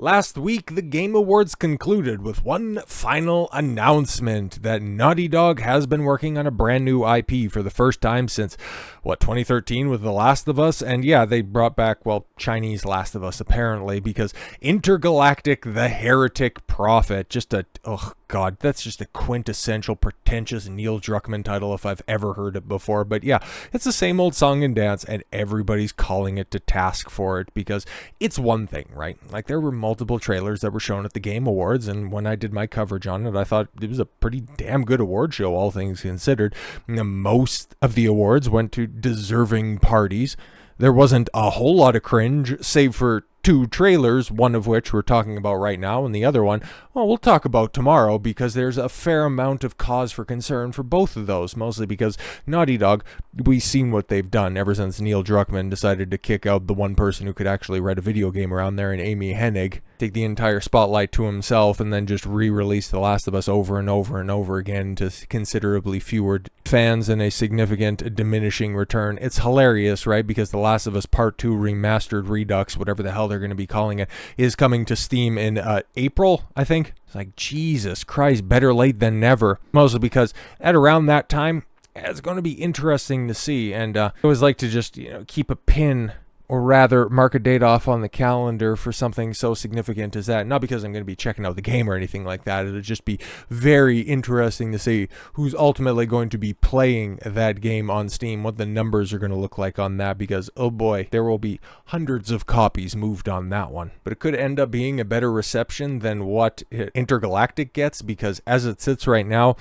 Last week, the Game Awards concluded with one final announcement that Naughty Dog has been working on a brand new IP for the first time since, 2013 with The Last of Us? And yeah, they brought back, Chinese Last of Us apparently, because Intergalactic, the Heretic Prophet, that's just a quintessential pretentious Neil Druckmann title if I've ever heard it before. But yeah, it's the same old song and dance, and everybody's calling it to task for it because it's one thing, right? Like, there were multiple trailers that were shown at the Game Awards, and when I did my coverage on it, I thought it was a pretty damn good award show, all things considered. Most of the awards went to deserving parties. There wasn't a whole lot of cringe, save for two trailers, one of which we're talking about right now, and the other one, we'll talk about tomorrow, because there's a fair amount of cause for concern for both of those, mostly because Naughty Dog, we've seen what they've done ever since Neil Druckmann decided to kick out the one person who could actually write a video game around there, and Amy Hennig, take the entire spotlight to himself, and then just re-release The Last of Us over and over and over again to considerably fewer fans and a significant diminishing return. It's hilarious, right? Because The Last of Us Part 2 Remastered Redux, whatever the hell they're going to be calling it, is coming to Steam in April, I think. It's like, Jesus Christ, better late than never. Mostly because at around that time, it's going to be interesting to see. And I always like to just, keep a pin, or rather mark a date off on the calendar for something so significant as that. Not because I'm going to be checking out the game or anything like that. It'll just be very interesting to see who's ultimately going to be playing that game on Steam, what the numbers are going to look like on that, because, oh boy, there will be hundreds of copies moved on that one. But it could end up being a better reception than what Intergalactic gets, because as it sits right now,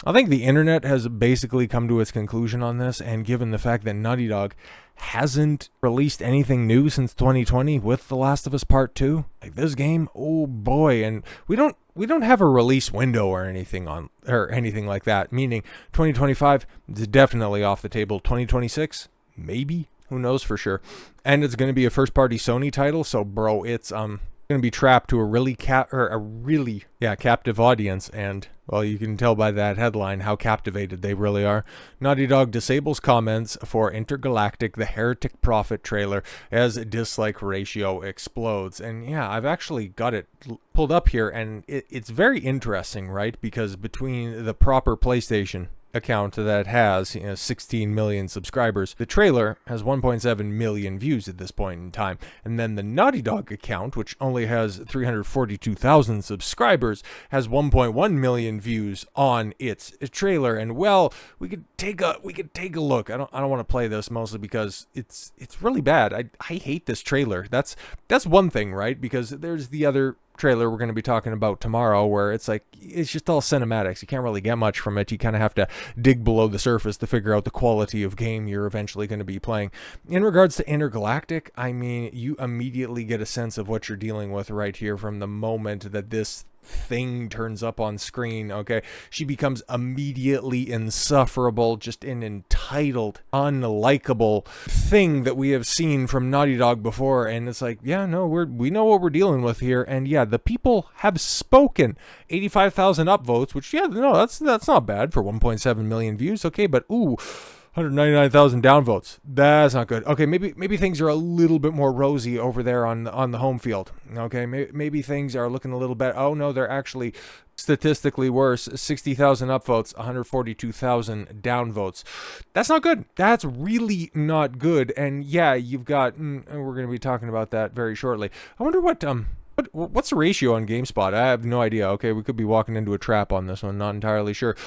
I think the internet has basically come to its conclusion on this, and given the fact that Naughty Dog hasn't released anything new since 2020 with The Last of Us Part 2. Like, this game, oh boy, and we don't have a release window or anything like that, meaning 2025 is definitely off the table. 2026, maybe, who knows for sure. And it's going to be a first-party Sony title, so bro, it's going to be trapped to a really captive audience, and well, you can tell by that headline how captivated they really are. Naughty Dog disables comments for Intergalactic, the Heretic Prophet trailer as dislike ratio explodes. And yeah, I've actually got it pulled up here, and it's very interesting, right? Because between the proper PlayStation account that has 16 million subscribers, the trailer has 1.7 million views at this point in time, and then the Naughty Dog account, which only has 342,000 subscribers, has 1.1 million views on its trailer. And well, we could take a look. I don't want to play this, mostly because it's really bad. I hate this trailer. That's one thing, right? Because there's the other trailer we're going to be talking about tomorrow, where it's just all cinematics. You can't really get much from it. You kind of have to dig below the surface to figure out the quality of game you're eventually going to be playing. In regards to Intergalactic, I mean, you immediately get a sense of what you're dealing with right here from the moment that this thing turns up on screen. Okay, she becomes immediately insufferable, just an entitled, unlikable thing that we have seen from Naughty Dog before. And it's like, yeah, no, we know what we're dealing with here. And yeah, the people have spoken. 85,000 upvotes, which, yeah, no, that's not bad for 1.7 million views. Okay, but 199,000 downvotes. That's not good. Okay, maybe things are a little bit more rosy over there on the home field. Okay, maybe things are looking a little better. Oh no, they're actually statistically worse. 60,000 upvotes, 142,000 downvotes. That's not good. That's really not good. And yeah, you've got. We're going to be talking about that very shortly. I wonder what's the ratio on GameSpot? I have no idea. Okay, we could be walking into a trap on this one. Not entirely sure.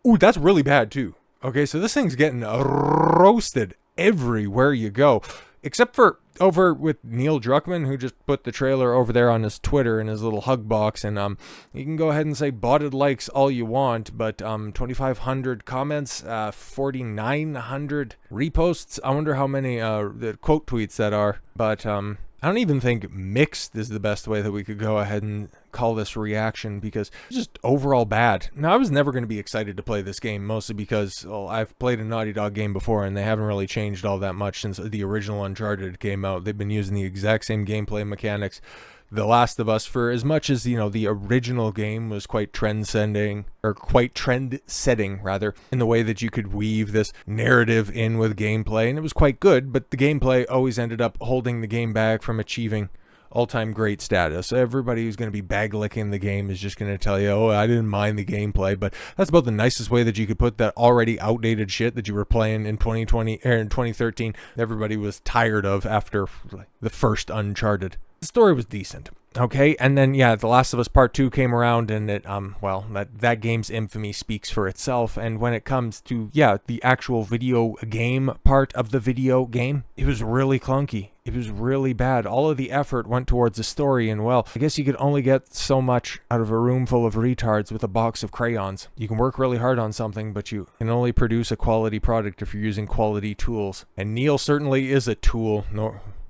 Ooh, that's really bad too. Okay, so this thing's getting roasted everywhere you go, except for over with Neil Druckmann, who just put the trailer over there on his Twitter in his little hug box, and you can go ahead and say botted likes all you want, but 2,500 comments, 4,900 reposts. I wonder how many the quote tweets that are, but I don't even think mixed is the best way that we could go ahead and call this reaction, because it's just overall bad. Now, I was never going to be excited to play this game, mostly because I've played a Naughty Dog game before, and they haven't really changed all that much since the original Uncharted came out. They've been using the exact same gameplay mechanics. The Last of Us, for as much as, the original game was quite trend-setting, rather, in the way that you could weave this narrative in with gameplay, and it was quite good, but the gameplay always ended up holding the game back from achieving all-time great status. Everybody who's going to be bag-licking the game is just going to tell you, oh, I didn't mind the gameplay, but that's about the nicest way that you could put that already outdated shit that you were playing in 2020 or in 2013. Everybody was tired of after the first Uncharted. The story was decent. Okay, and then, yeah, The Last of Us Part 2 came around, and it, well, that game's infamy speaks for itself, and when it comes to, yeah, the actual video game part of the video game, it was really clunky. It was really bad. All of the effort went towards the story, and, well, I guess you could only get so much out of a room full of retards with a box of crayons. You can work really hard on something, but you can only produce a quality product if you're using quality tools. And Neil certainly is a tool,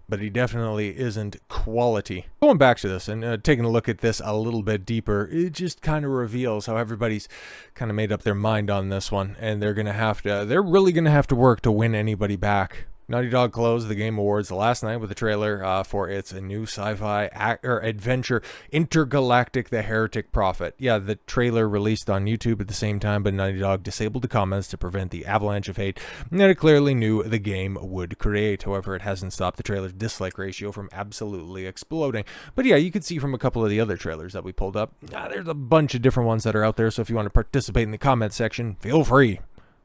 but he definitely isn't quality. Going back to this and taking a look at this a little bit deeper, it just kind of reveals how everybody's kind of made up their mind on this one, and they're really gonna have to work to win anybody back. Naughty Dog closed the Game Awards last night with a trailer for its new sci-fi adventure, Intergalactic, the Heretic Prophet. Yeah, the trailer released on YouTube at the same time, but Naughty Dog disabled the comments to prevent the avalanche of hate that it clearly knew the game would create. However, it hasn't stopped the trailer's dislike ratio from absolutely exploding. But yeah, you could see from a couple of the other trailers that we pulled up, there's a bunch of different ones that are out there, so if you want to participate in the comment section, feel free.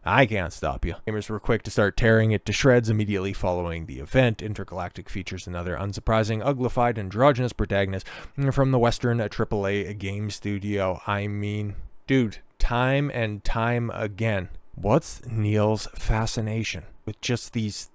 I can't stop you. Gamers were quick to start tearing it to shreds immediately following the event. Intergalactic features another unsurprising, uglified, androgynous protagonist from the Western AAA game studio. I mean, dude, time and time again. What's Neil's fascination with just these...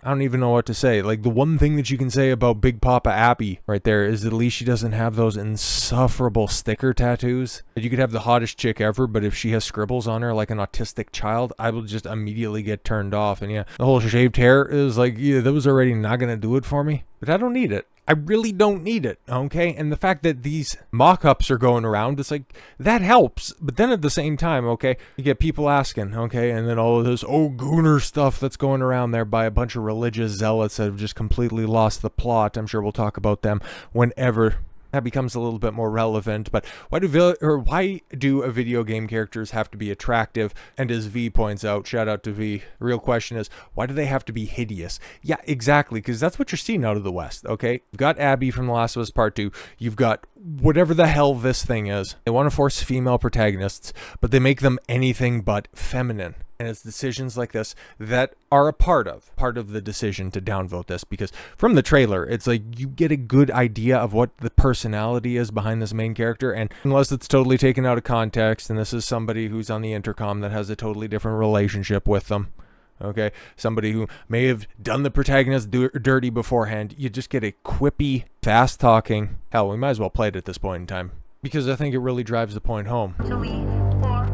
I don't even know what to say. Like, the one thing that you can say about Big Papa Appy right there is at least she doesn't have those insufferable sticker tattoos. You could have the hottest chick ever, but if she has scribbles on her like an autistic child, I will just immediately get turned off. And yeah, the whole shaved hair is like, yeah, that was already not going to do it for me. But I don't need it. I really don't need it, okay? And the fact that these mock-ups are going around, it's like, that helps. But then at the same time, okay, you get people asking, okay? And then all of this, gooner stuff that's going around there by a bunch of religious zealots that have just completely lost the plot. I'm sure we'll talk about them whenever that becomes a little bit more relevant. But why do video game characters have to be attractive? And as V points out, shout out to V, the real question is, why do they have to be hideous? Yeah, exactly, because that's what you're seeing out of the West, okay? You've got Abby from The Last of Us Part 2. You've got whatever the hell this thing is. They want to force female protagonists, but they make them anything but feminine. And it's decisions like this that are a part of the decision to downvote this, because from the trailer, it's like you get a good idea of what the personality is behind this main character, and unless it's totally taken out of context, and this is somebody who's on the intercom that has a totally different relationship with them, okay, somebody who may have done the protagonist dirty beforehand, you just get a quippy, fast-talking, hell, we might as well play it at this point in time, because I think it really drives the point home. To lead, or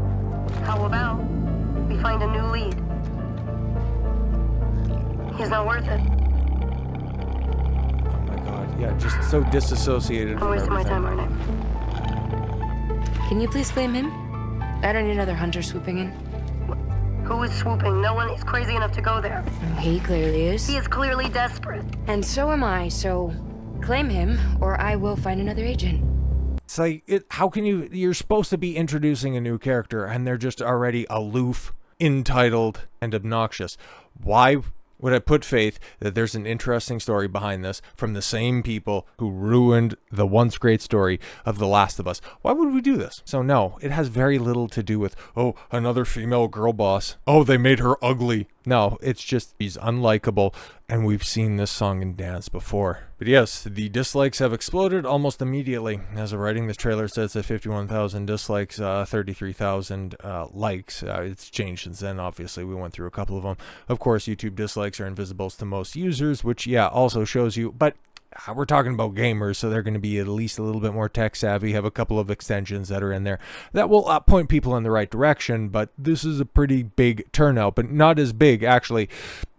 how about we find a new lead? He's not worth it. Oh my god, yeah, just so disassociated I'm wasting my time, aren't I? Can you please blame him? I don't need another hunter swooping in. Who is swooping? No one is crazy enough to go there. He clearly is. He is clearly desperate. And so am I, so claim him, or I will find another agent. It's like, how can you're supposed to be introducing a new character and they're just already aloof, entitled, and obnoxious. Why would I put faith that there's an interesting story behind this from the same people who ruined the once great story of The Last of Us? Why would we do this? So no, it has very little to do with, another female girl boss. They made her ugly. No, it's just she's unlikable, and we've seen this song and dance before. But yes, the dislikes have exploded almost immediately. As of writing, this trailer says that 51,000 dislikes, 33,000 likes. It's changed since then, obviously. We went through a couple of them. Of course, YouTube dislikes are invisible to most users, which, yeah, also shows you, but we're talking about gamers, so they're going to be at least a little bit more tech savvy, have a couple of extensions that are in there that will point people in the right direction, but this is a pretty big turnout, but not as big, actually,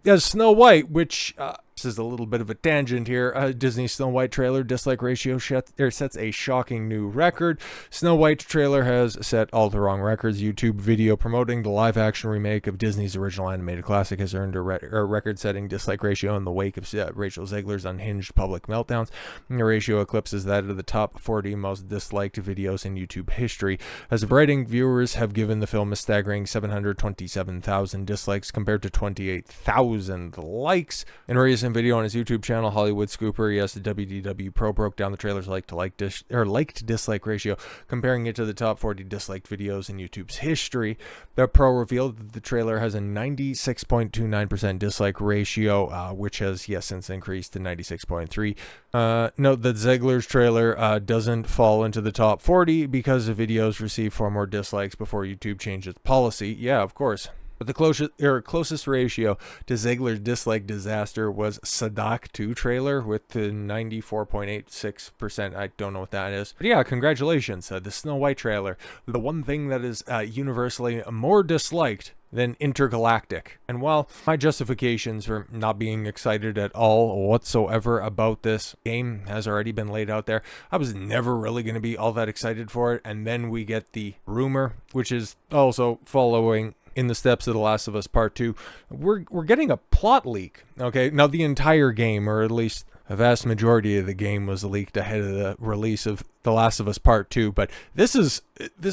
as Snow White, which, this is a little bit of a tangent here. Disney Snow White trailer dislike ratio sets a shocking new record. Snow White trailer has set all the wrong records. YouTube video promoting the live-action remake of Disney's original animated classic has earned a record-setting dislike ratio in the wake of Rachel Zegler's unhinged public meltdowns. The ratio eclipses that of the top 40 most disliked videos in YouTube history. As of writing, viewers have given the film a staggering 727,000 dislikes compared to 28,000 likes. In recent recent video on his YouTube channel, Hollywood Scooper, yes, the WDW Pro broke down the trailer's like to dislike ratio, comparing it to the top 40 disliked videos in YouTube's history. The Pro revealed that the trailer has a 96.29% dislike ratio, which has, yes, since increased to 96.3. Note that Ziegler's trailer doesn't fall into the top 40 because the videos received far more dislikes before YouTube changed its policy. Yeah, of course. But the closest ratio to Ziegler's dislike disaster was Sadak 2 trailer with the 94.86%. I don't know what that is. But yeah, congratulations. The Snow White trailer. The one thing that is universally more disliked than Intergalactic. And while my justifications for not being excited at all whatsoever about this game has already been laid out there, I was never really going to be all that excited for it. And then we get the rumor, which is also following in the steps of The Last of Us Part 2, we're getting a plot leak. Okay, now the entire game, or at least a vast majority of the game, was leaked ahead of the release of The Last of Us Part 2, but this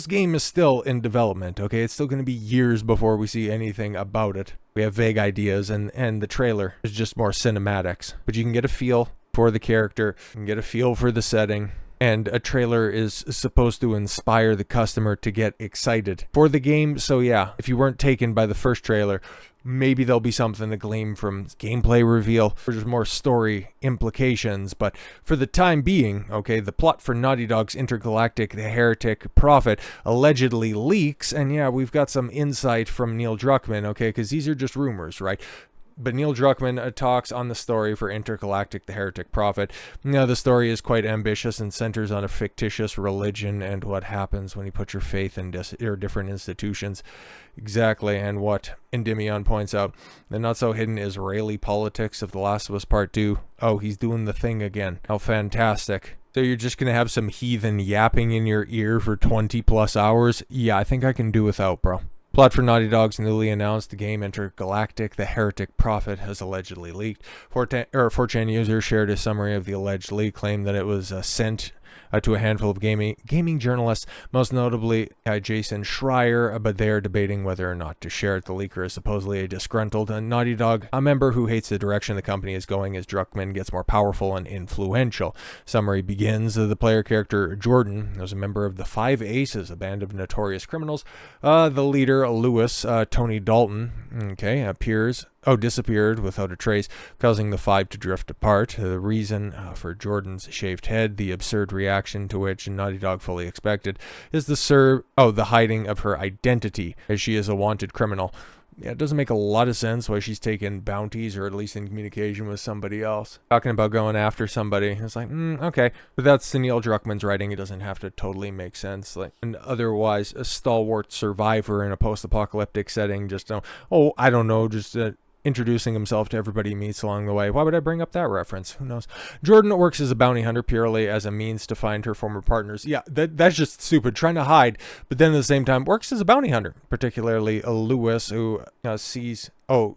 game is still in development, okay? It's still going to be years before we see anything about it. We have vague ideas, and the trailer is just more cinematics. But you can get a feel for the character, you can get a feel for the setting, and a trailer is supposed to inspire the customer to get excited for the game. So yeah, if you weren't taken by the first trailer, maybe there'll be something to glean from gameplay reveal or just more story implications. But for the time being, okay, the plot for Naughty Dog's Intergalactic, the Heretic Prophet allegedly leaks. And yeah, we've got some insight from Neil Druckmann, okay, because these are just rumors, right? But Neil Druckmann talks on the story for Intergalactic, the Heretic Prophet. Now, the story is quite ambitious and centers on a fictitious religion and what happens when you put your faith in different institutions. Exactly, and what Endymion points out, the not-so-hidden Israeli politics of The Last of Us Part 2. Oh, he's doing the thing again. How fantastic. So you're just going to have some heathen yapping in your ear for 20-plus hours? Yeah, I think I can do without, bro. Plot for Naughty Dog's newly announced game Intergalactic, the Heretic Prophet, has allegedly leaked. 4chan users shared a summary of the alleged leak, claimed that it was sent to a handful of gaming journalists, most notably Jason Schreier, but they are debating whether or not to share it. The leaker is supposedly a disgruntled Naughty Dog, a member who hates the direction the company is going as Druckmann gets more powerful and influential. Summary begins, the player character Jordan was a member of the Five Aces, a band of notorious criminals. The leader, Lewis, Tony Dalton, disappeared without a trace, causing the five to drift apart. The reason for Jordan's shaved head, the absurd reaction to which Naughty Dog fully expected, is the hiding of her identity, as she is a wanted criminal. Yeah, it doesn't make a lot of sense why she's taking bounties, or at least in communication with somebody else. Talking about going after somebody, it's like, okay. But that's Neil Druckmann's writing. It doesn't have to totally make sense. Like an otherwise a stalwart survivor in a post-apocalyptic setting, introducing himself to everybody he meets along the way. Why would I bring up that reference? Who knows? Jordan works as a bounty hunter purely as a means to find her former partners. Yeah, that's just stupid. Trying to hide, but then at the same time works as a bounty hunter, particularly Lewis, who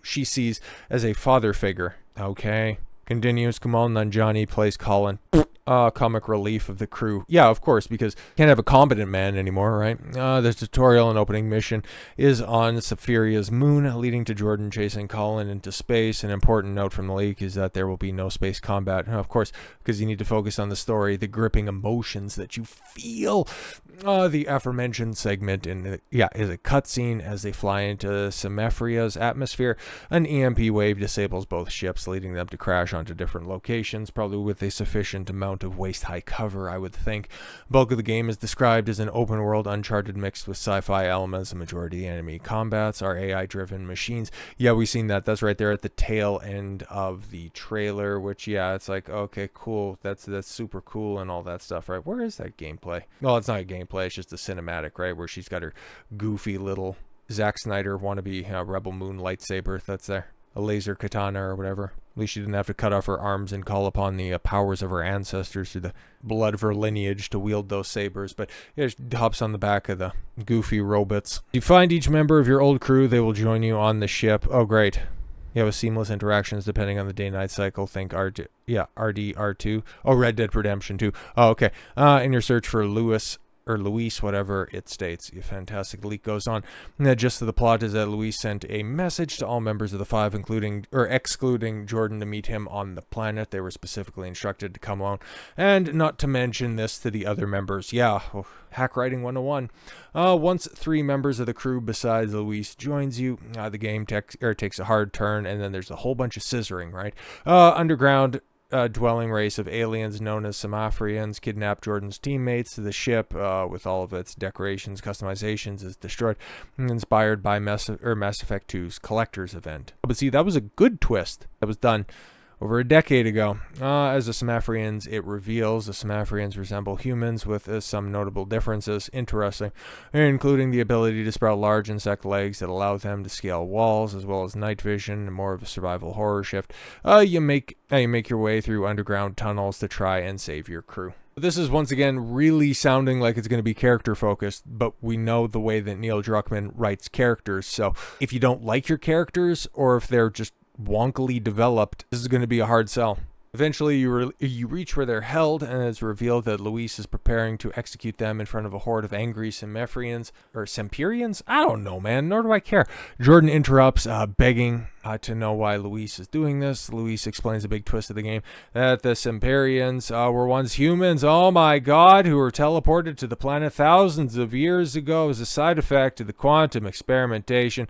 she sees as a father figure. Okay. Continues, Kamal Nanjiani plays Colin. Comic relief of the crew. Yeah, of course, because can't have a competent man anymore, right? The tutorial and opening mission is on Saphiria's moon, leading to Jordan chasing Colin into space. An important note from the leak is that there will be no space combat. Of course, because you need to focus on the story, the gripping emotions that you feel. The aforementioned segment is a cutscene as they fly into Semefria's atmosphere. An EMP wave disables both ships, leading them to crash onto different locations, probably with a sufficient amount of waist-high cover, I would think. Bulk of the game is described as an open-world Uncharted mixed with sci-fi elements. The majority of the enemy combats are AI-driven machines. Yeah, we've seen that. That's right there at the tail end of the trailer, which, yeah, it's like, okay, cool. That's super cool and all that stuff, right? Where is that gameplay? Well, it's not a gameplay. It's just a cinematic, right, where she's got her goofy little Zack Snyder wannabe Rebel Moon lightsaber that's there. A laser katana or whatever. At least she didn't have to cut off her arms and call upon the powers of her ancestors through the blood of her lineage to wield those sabers. But yeah, she hops on the back of the goofy robots. You find each member of your old crew. They will join you on the ship. Oh, great. You have seamless interactions depending on the day-night cycle. Think RDR2. Oh, Red Dead Redemption 2. Oh, okay. In your search for Lewis, or Luis, whatever it states. A fantastic leak goes on. And the gist of the plot is that Luis sent a message to all members of the Five, excluding Jordan, to meet him on the planet. They were specifically instructed to come alone, and not to mention this to the other members. Yeah, hack writing 101. Once 3 members of the crew besides Luis joins you, the game takes a hard turn, and then there's a whole bunch of scissoring, right? Underground dwelling race of aliens known as Samaphrians kidnap Jordan's teammates. The ship, with all of its decorations, customizations, is destroyed, inspired by Mass Effect 2's Collector's event. But see, that was a good twist that was done over a decade ago. As the Samaphrians, it reveals the Samaphrians resemble humans with some notable differences. Interesting, including the ability to sprout large insect legs that allow them to scale walls, as well as night vision and more of a survival horror shift. You make your way through underground tunnels to try and save your crew. This is once again really sounding like it's going to be character focused, but we know the way that Neil Druckmann writes characters. So if you don't like your characters, or if they're just wonkily developed, this is going to be a hard sell. Eventually, you reach where they're held, and it's revealed that Luis is preparing to execute them in front of a horde of angry Samaphrians, or Semperians? I don't know, man, nor do I care. Jordan interrupts, begging to know why Luis is doing this. Luis explains a big twist of the game, that the Semperians were once humans, oh my god, who were teleported to the planet thousands of years ago as a side effect of the quantum experimentation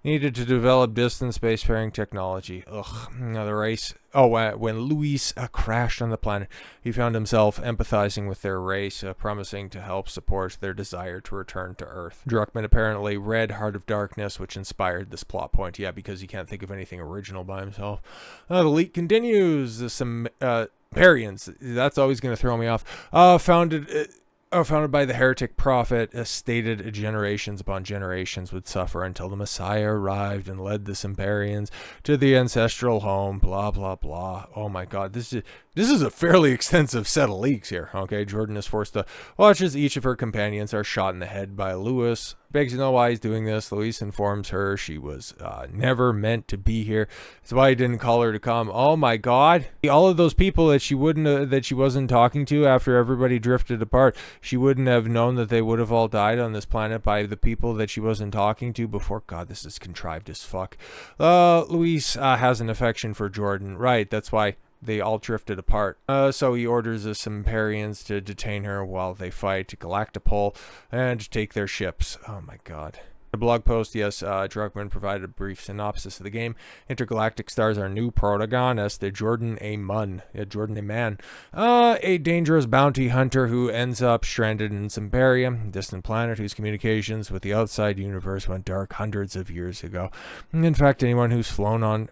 needed to develop distant spacefaring technology. The race. When Luis crashed on the planet, he found himself empathizing with their race, promising to help support their desire to return to Earth. Druckmann apparently read Heart of Darkness, which inspired this plot point. Yeah, because he can't think of anything original by himself. The leak continues. Some Sumerians, that's always going to throw me off. Founded by the Heretic Prophet, stated generations upon generations would suffer until the Messiah arrived and led the Sumerians to the ancestral home, blah, blah, blah. Oh my god, this is a fairly extensive set of leaks here, okay? Jordan is forced to watch as each of her companions are shot in the head by Luis. Begs to know why he's doing this. Luis informs her she was never meant to be here. That's why he didn't call her to come. Oh my god. All of those people that she wasn't talking to after everybody drifted apart, she wouldn't have known that they would have all died on this planet by the people that she wasn't talking to before. God, this is contrived as fuck. Luis has an affection for Jordan. Right, that's why they all drifted apart. So he orders the Semperians to detain her while they fight Galactopol and take their ships. Oh my god. The blog post, yes, Druckmann provided a brief synopsis of the game. Intergalactic stars our new protagonist, Jordan a man. A dangerous bounty hunter who ends up stranded in Semperia, a distant planet whose communications with the outside universe went dark hundreds of years ago. In fact, anyone who's flown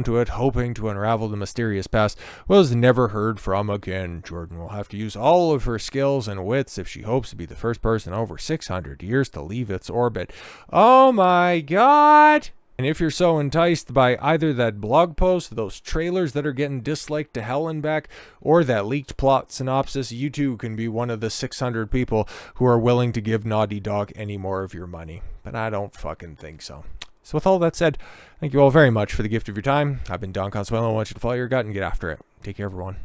to it hoping to unravel the mysterious past was never heard from again. Jordan will have to use all of her skills and wits if she hopes to be the first person over 600 years to leave its orbit. Oh my god! And if you're so enticed by either that blog post, those trailers that are getting disliked to hell and back, or that leaked plot synopsis, you too can be one of the 600 people who are willing to give Naughty Dog any more of your money. But I don't fucking think so. So with all that said, thank you all very much for the gift of your time. I've been Don Consuelo. I want you to follow your gut and get after it. Take care, everyone.